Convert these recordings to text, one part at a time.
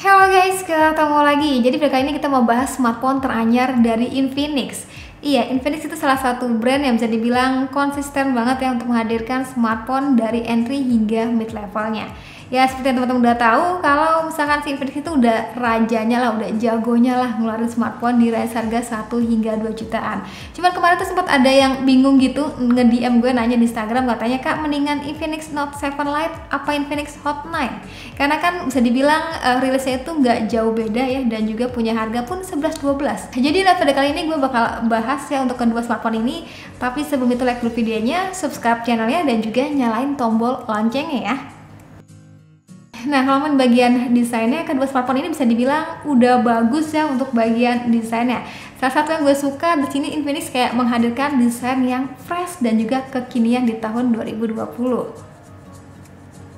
Halo guys, ketemu lagi. Jadi kali ini kita mau bahas smartphone teranyar dari Infinix. Iya, Infinix itu salah satu brand yang bisa dibilang konsisten banget ya untuk menghadirkan smartphone dari entry hingga mid levelnya. Ya seperti yang teman-teman udah tahu, kalau misalkan si Infinix itu udah rajanya lah, udah jagonya lah ngeluarin smartphone di range harga 1 hingga 2 jutaan. Cuman kemarin tuh sempat ada yang bingung gitu, nge-DM gue nanya di Instagram, katanya kak mendingan Infinix Note 7 Lite apa Infinix Hot 9? Karena kan bisa dibilang rilisnya itu nggak jauh beda ya, dan juga punya harga pun 11-12. Jadi pada kali ini gue bakal bahas ya untuk kedua smartphone ini. Tapi sebelum itu like dulu videonya, subscribe channelnya, dan juga nyalain tombol loncengnya ya. Nah, kalau bagian desainnya, kedua smartphone ini bisa dibilang udah bagus ya untuk bagian desainnya. Salah satu yang gue suka di sini, Infinix kayak menghadirkan desain yang fresh dan juga kekinian di tahun 2020.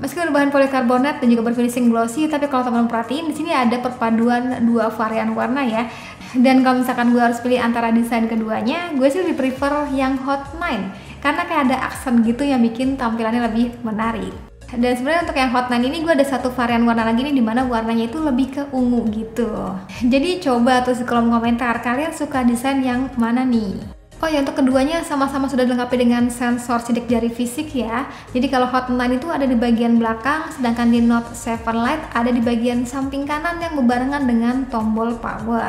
Meski berbahan polikarbonat dan juga berfinishing glossy, tapi kalau teman-teman perhatiin di sini ada perpaduan dua varian warna ya. Dan kalau misalkan gue harus pilih antara desain keduanya, gue sih lebih prefer yang Hot 9 karena kayak ada aksen gitu yang bikin tampilannya lebih menarik. Dan sebenarnya untuk yang Hot 9 ini gue ada satu varian warna lagi nih, dimana warnanya itu lebih ke ungu gitu. Jadi coba tuh di kolom komentar kalian suka desain yang mana nih? Oh ya, untuk keduanya sama-sama sudah dilengkapi dengan sensor sidik jari fisik ya. Jadi kalau Hot 9 itu ada di bagian belakang, sedangkan di Note 7 Lite ada di bagian samping kanan yang berbarengan dengan tombol power.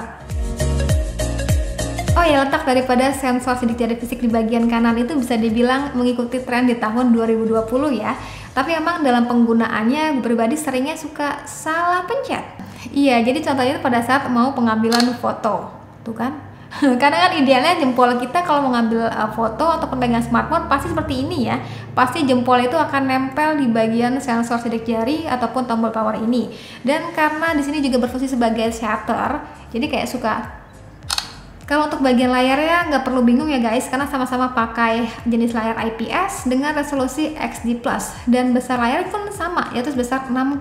Oh ya, letak daripada sensor sidik jari fisik di bagian kanan itu bisa dibilang mengikuti tren di tahun 2020 ya. Tapi emang dalam penggunaannya gue pribadi seringnya suka salah pencet. Iya, jadi contohnya pada saat mau pengambilan foto, tuh kan? Karena kan idealnya jempol kita kalau mau ngambil foto atau pemegang smartphone pasti seperti ini ya. Pasti jempol itu akan nempel di bagian sensor sidik jari ataupun tombol power ini. Dan karena di sini juga berfungsi sebagai shutter, jadi kayak suka. Kalau untuk bagian layarnya nggak perlu bingung ya guys, karena sama-sama pakai jenis layar IPS dengan resolusi XD+, dan besar layar pun sama, yaitu sebesar 6,6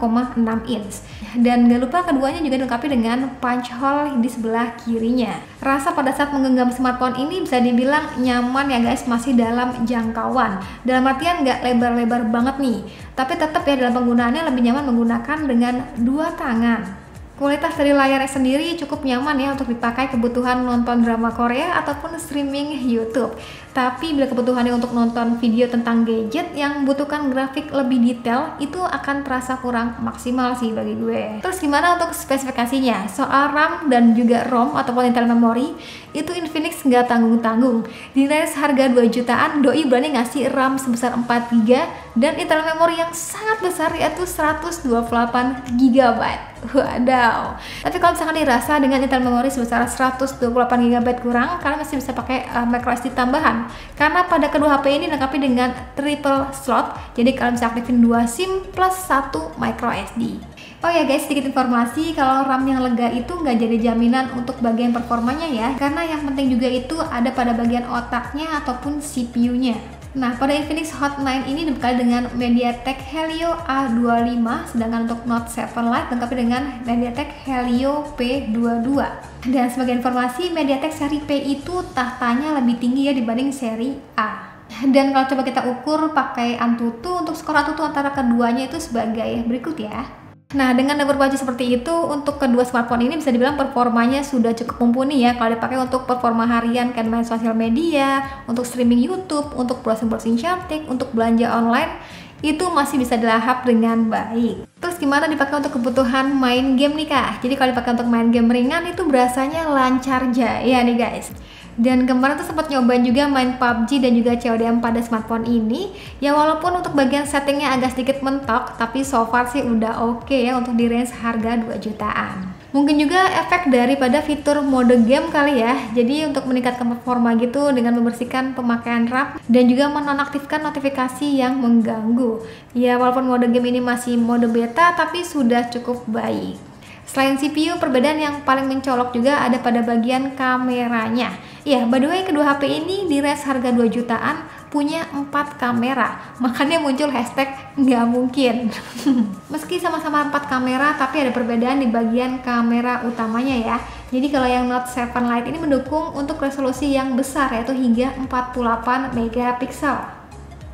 inch. Dan nggak lupa keduanya juga dilengkapi dengan punch hole di sebelah kirinya. Rasa pada saat menggenggam smartphone ini bisa dibilang nyaman ya guys, masih dalam jangkauan. Dalam artian nggak lebar-lebar banget nih, tapi tetap ya dalam penggunaannya lebih nyaman menggunakan dengan dua tangan. Kualitas dari layarnya sendiri cukup nyaman ya untuk dipakai kebutuhan nonton drama Korea ataupun streaming YouTube. Tapi bila kebutuhannya untuk nonton video tentang gadget yang membutuhkan grafik lebih detail, itu akan terasa kurang maksimal sih bagi gue. Terus gimana untuk spesifikasinya? Soal RAM dan juga ROM ataupun internal memory, itu Infinix nggak tanggung-tanggung. Di range harga 2 jutaan, doi berani ngasih RAM sebesar 4GB dan internal memory yang sangat besar, yaitu 128GB. Wadaw. Tapi kalau misalkan dirasa dengan internal memory sebesar 128GB kurang, kalian masih bisa pakai microSD tambahan. Karena pada kedua HP ini dilengkapi dengan triple slot, jadi kalian bisa aktifin 2 SIM plus 1 microSD. Oh ya guys, sedikit informasi kalau RAM yang lega itu nggak jadi jaminan untuk bagian performanya ya, karena yang penting juga itu ada pada bagian otaknya ataupun CPU-nya. Nah, pada Infinix Hot 9 ini dibekali dengan MediaTek Helio A25, sedangkan untuk Note 7 Lite dilengkapi dengan MediaTek Helio P22. Dan sebagai informasi, MediaTek seri P itu tahtanya lebih tinggi ya dibanding seri A. Dan kalau coba kita ukur pakai Antutu, untuk skor Antutu antara keduanya itu sebagai berikut ya. Nah, dengan nomor baju seperti itu, untuk kedua smartphone ini bisa dibilang performanya sudah cukup mumpuni ya kalau dipakai untuk performa harian, kan main sosial media, untuk streaming YouTube, untuk browsing-browsing cantik, untuk belanja online, itu masih bisa dilahap dengan baik. Terus gimana dipakai untuk kebutuhan main game nih kak? Jadi kalau dipakai untuk main game ringan itu berasanya lancar jaya nih guys. Dan kemarin tuh sempat nyobain juga main PUBG dan juga COD pada smartphone ini. Ya walaupun untuk bagian settingnya agak sedikit mentok, tapi so far sih udah oke ya untuk di range harga 2 jutaan. Mungkin juga efek daripada fitur mode game kali ya. Jadi untuk meningkatkan performa gitu dengan membersihkan pemakaian RAM dan juga menonaktifkan notifikasi yang mengganggu. Ya walaupun mode game ini masih mode beta, tapi sudah cukup baik. Selain CPU, perbedaan yang paling mencolok juga ada pada bagian kameranya. Ya, by the way, kedua HP ini di range harga 2 jutaan punya 4 kamera. Makanya muncul hashtag nggak mungkin. Meski sama-sama 4 kamera, tapi ada perbedaan di bagian kamera utamanya ya. Jadi kalau yang Note 7 Lite ini mendukung untuk resolusi yang besar, yaitu hingga 48 megapiksel.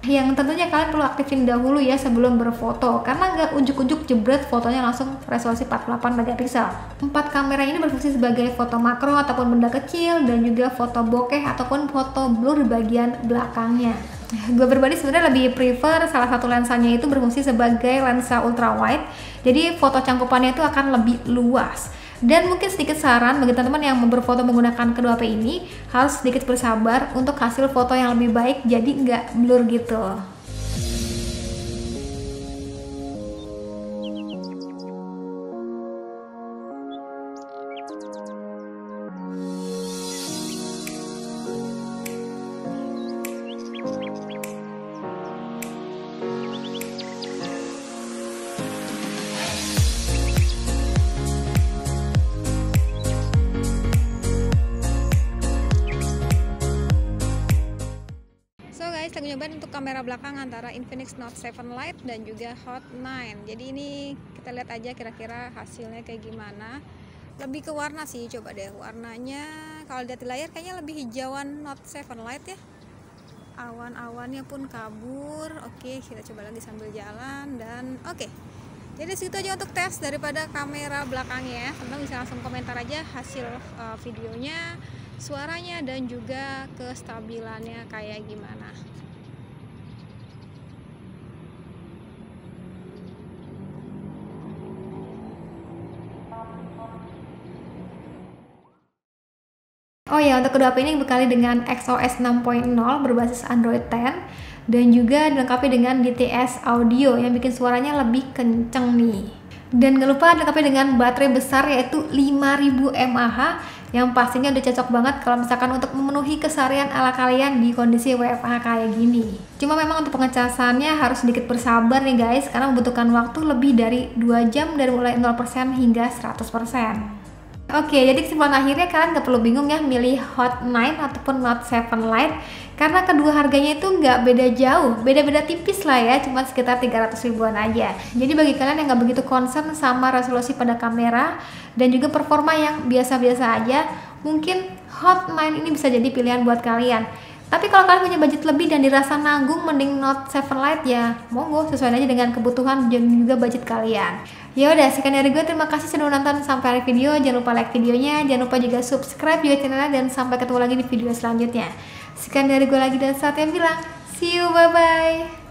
Yang tentunya kalian perlu aktifin dahulu ya sebelum berfoto, karena nggak ujuk-ujuk jebret fotonya langsung resolusi 48 megapiksel. 4 kamera ini berfungsi sebagai foto makro ataupun benda kecil, dan juga foto bokeh ataupun foto blur bagian belakangnya. Gue pribadi sebenarnya lebih prefer salah satu lensanya itu berfungsi sebagai lensa ultra wide, jadi foto cangkupannya itu akan lebih luas. Dan mungkin sedikit saran bagi teman-teman yang mau berfoto menggunakan kedua HP ini, harus sedikit bersabar untuk hasil foto yang lebih baik, jadi nggak blur gitu. Lagi nyobain untuk kamera belakang antara Infinix Note 7 Lite dan juga Hot 9. Jadi ini kita lihat aja kira-kira hasilnya kayak gimana. Lebih ke warna sih, coba deh warnanya. Kalau lihat di layar kayaknya lebih hijauan Note 7 Lite ya. Awan-awannya pun kabur. Oke, kita coba lagi sambil jalan dan oke. Jadi segitu aja untuk tes daripada kamera belakangnya. Teman-teman bisa langsung komentar aja hasil videonya, suaranya, dan juga kestabilannya kayak gimana. Oh ya, untuk kedua HP ini dibekali dengan XOS 6.0 berbasis Android 10 dan juga dilengkapi dengan DTS audio yang bikin suaranya lebih kenceng nih. Dan gak lupa dilengkapi dengan baterai besar yaitu 5000 mAh yang pastinya udah cocok banget kalau misalkan untuk memenuhi keseharian ala kalian di kondisi WFH kayak gini. Cuma memang untuk pengecasannya harus sedikit bersabar nih guys, karena membutuhkan waktu lebih dari 2 jam dari mulai 0% hingga 100%. Oke, jadi kesimpulan akhirnya kalian gak perlu bingung ya milih Hot 9 ataupun Note 7 Lite, karena kedua harganya itu nggak beda jauh, beda-beda tipis lah ya, cuma sekitar 300 ribuan aja. Jadi bagi kalian yang nggak begitu concern sama resolusi pada kamera dan juga performa yang biasa-biasa aja, mungkin Hot 9 ini bisa jadi pilihan buat kalian. Tapi kalau kalian punya budget lebih dan dirasa nanggung, mending Note 7 Lite ya monggo, sesuai aja dengan kebutuhan dan juga budget kalian. Ya udah, sekian dari gue, terima kasih sudah nonton sampai akhir video. Jangan lupa like videonya, jangan lupa juga subscribe juga channelnya, dan sampai ketemu lagi di video selanjutnya. Sekian dari gue lagi dan saatnya bilang see you, bye bye.